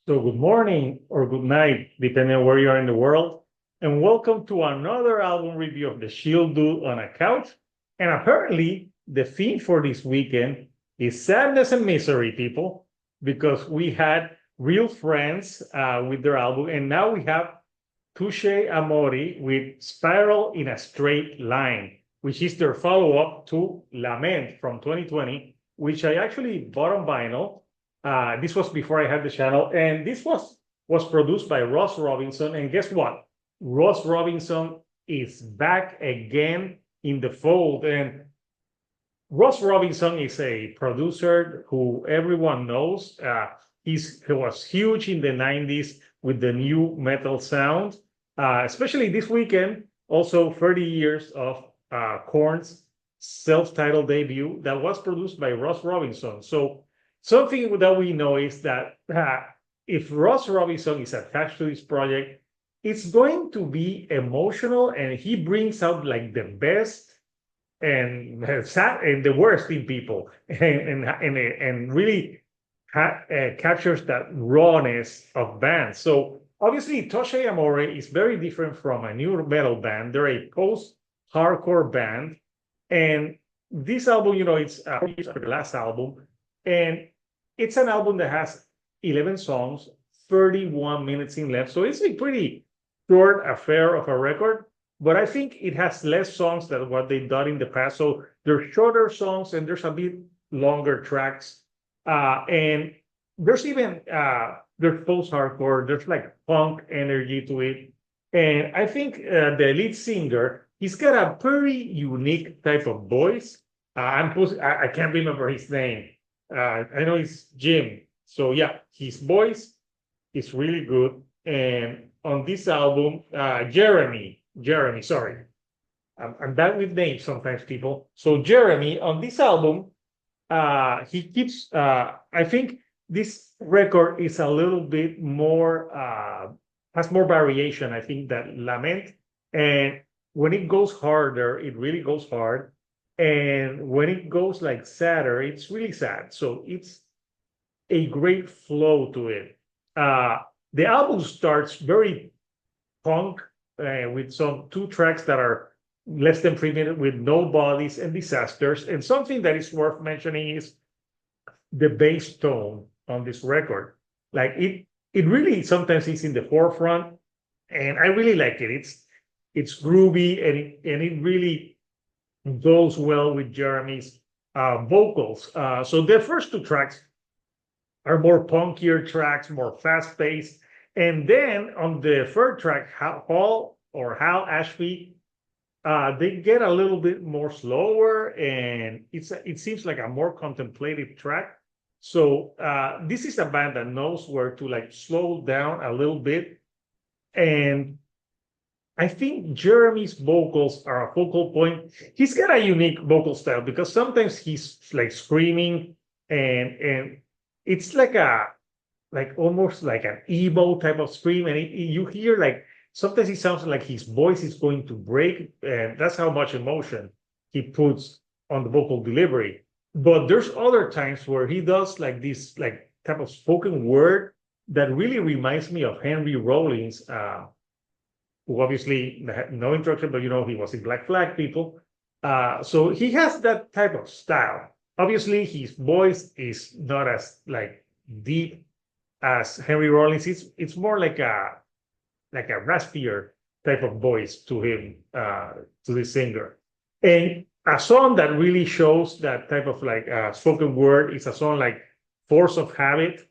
So, good morning or good night, depending on where you are in the world. And welcome to another album review of the Shield Dude on a Couch. And apparently, the theme for this weekend is sadness and misery, people, because we had real friends with their album. And now we have Touché Amoré with Spiral in a Straight Line, which is their follow up to Lament from 2020, which I actually bought on vinyl. This was before I had the channel, and this was produced by Ross Robinson. And guess what? Ross Robinson is back again in the fold. And Ross Robinson is a producer who everyone knows. He was huge in the 90s with the new metal sound, especially this weekend. Also, 30 years of Korn's self-titled debut that was produced by Ross Robinson. So something that we know is that if Ross Robinson is attached to this project, it's going to be emotional, and he brings out like the best and the worst in people, and really captures that rawness of bands. So obviously, Touché Amoré is very different from a new metal band. They're a post-hardcore band, and this album, it's the last album, and it's an album that has 11 songs, 31 minutes in left. So it's a pretty short affair of a record, but I think it has less songs than what they've done in the past. So there's shorter songs and there's a bit longer tracks. And there's even there's post-hardcore, there's like punk energy to it. And I think the lead singer, he's got a very unique type of voice. I can't remember his name. I know it's Jim. So yeah, his voice is really good. And on this album, Jeremy, sorry, I'm bad with names sometimes, people. So Jeremy on this album, he keeps. I think this record is a little bit more has more variation. I think that Lament, and when it goes harder, it really goes hard, and when it goes like sadder, it's really sad. So it's a great flow to it. Uh, the album starts very punk with some two tracks that are less than 3 minutes with No Bodies and Disasters. And something that is worth mentioning is the bass tone on this record. Like it really sometimes is in the forefront, and I really like it. It's groovy, and it really goes well with Jeremy's vocals. So the first two tracks are more punkier tracks, more fast paced. And then on the third track, Hal Ashby, they get a little bit more slower, and it seems like a more contemplative track. So this is a band that knows where to like slow down a little bit. And I think Jeremy's vocals are a focal point. He's got a unique vocal style because sometimes he's like screaming, and it's like almost like an emo type of scream, and you hear like sometimes it sounds like his voice is going to break, and that's how much emotion he puts on the vocal delivery. But there's other times where he does like this like type of spoken word that really reminds me of Henry Rollins, who obviously had no introduction, but he was in Black Flag, people. So he has that type of style. Obviously, his voice is not as like deep as Henry Rollins. It's more like a raspier type of voice to him, to the singer. And a song that really shows that type of like spoken word is a song like Force of Habit.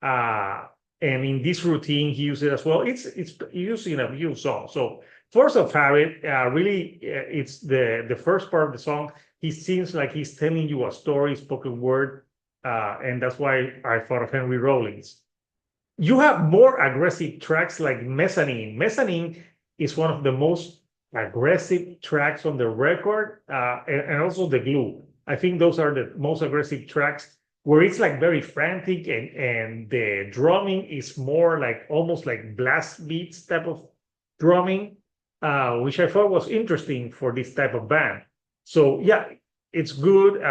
Uh, and in this routine, he uses it as well. It's used in a few songs. So Force of Habit, really, it's the first part of the song. He seems like he's telling you a story, spoken word, and that's why I thought of Henry Rollins. You have more aggressive tracks like Mezzanine. Mezzanine is one of the most aggressive tracks on the record, and also The Glue. I think those are the most aggressive tracks where it's like very frantic, and the drumming is more like almost like blast beats type of drumming, which I thought was interesting for this type of band. So yeah, it's good.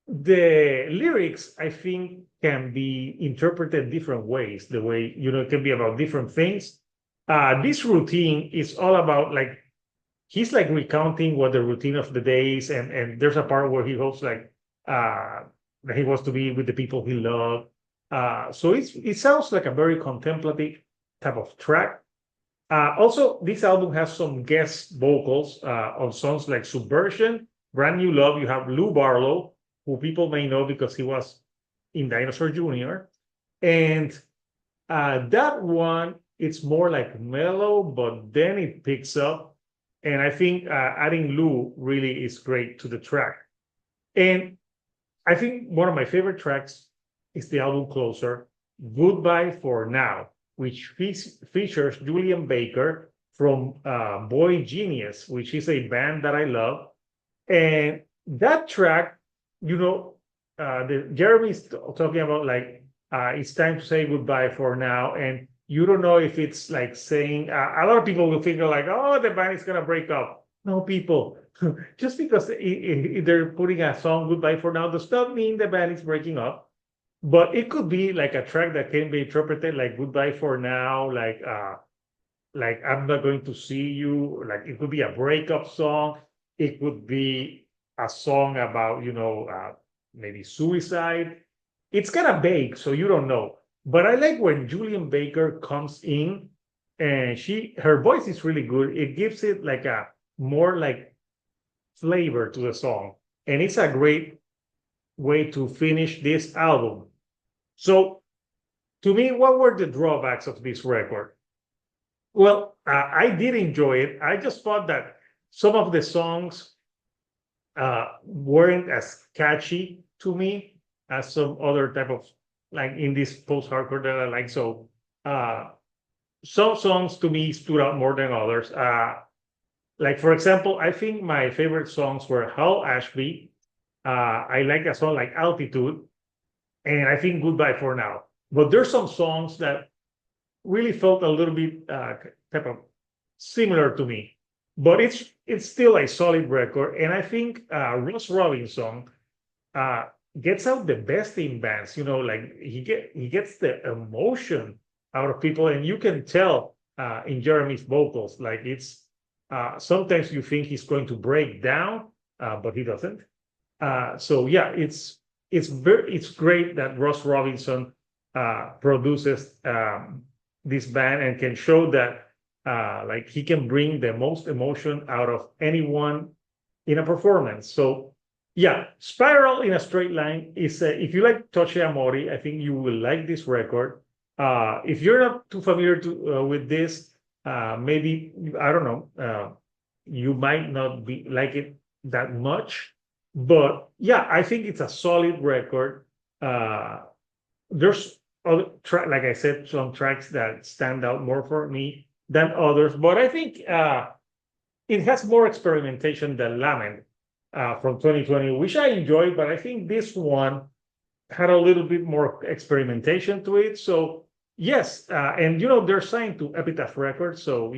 The lyrics, I think, can be interpreted different ways. The way, it can be about different things. This routine is all about like he's like recounting what the routine of the days, and there's a part where he hopes like uh that he wants to be with the people he loved. So it sounds like a very contemplative type of track. Also, this album has some guest vocals on songs like Subversion, Brand New Love. You have Lou Barlow, who people may know because he was in Dinosaur Jr. And that one, it's more like mellow, but then it picks up. And I think adding Lou really is great to the track. And I think one of my favorite tracks is the album closer, Goodbye for Now, which features Julian Baker from Boy Genius, which is a band that I love. And that track, Jeremy's talking about like it's time to say goodbye for now, and you don't know if it's like saying a lot of people will think like, oh, the band is gonna break up. No, people, just because they're putting a song goodbye for now does not mean the band is breaking up. But it could be like a track that can be interpreted like goodbye for now, like I'm not going to see you. Like it could be a breakup song. It could be a song about, maybe suicide. It's kind of vague, so you don't know. But I like when Julian Baker comes in and her voice is really good. It gives it like a more like flavor to the song. And it's a great way to finish this album. So to me, what were the drawbacks of this record? Well, I did enjoy it. I just thought that some of the songs weren't as catchy to me as some other type of like in this post-hardcore that I like. So uh, some songs to me stood out more than others. Like for example, I think my favorite songs were Hal Ashby. I like a song like Altitude, and I think Goodbye for Now. But there's some songs that really felt a little bit type of similar to me. But it's still a solid record, and I think Ross Robinson uh, gets out the best in bands. Like he gets the emotion out of people, and you can tell in Jeremy's vocals. Like it's sometimes you think he's going to break down, but he doesn't. So yeah, it's great that Ross Robinson produces this band and can show that like he can bring the most emotion out of anyone in a performance. So yeah, Spiral in a Straight Line is if you like Touché Amoré, I think you will like this record. If you're not too familiar with this, maybe I don't know, you might not be like it that much. But yeah, I think it's a solid record. There's other like I said, some tracks that stand out more for me than others, but I think it has more experimentation than Lament from 2020, which I enjoyed, but I think this one had a little bit more experimentation to it. So yes, and they're signed to Epitaph Records, so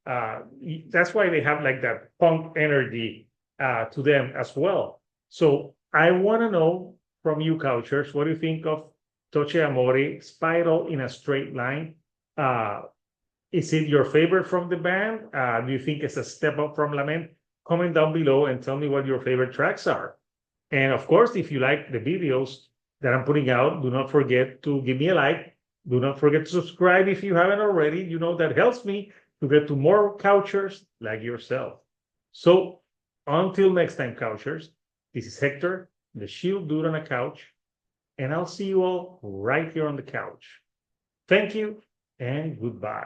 that's why they have like that punk energy to them as well. So I want to know from you, Couchers, what do you think of Touché Amoré, Spiral in a Straight Line? Uh, is it your favorite from the band? Do you think it's a step up from Lament? Comment down below and tell me what your favorite tracks are. And of course, if you like the videos that I'm putting out, do not forget to give me a like. Do not forget to subscribe if you haven't already. That helps me to get to more couchers like yourself. So until next time, couchers, this is Hector, the shield dude on a couch, and I'll see you all right here on the couch. Thank you and goodbye.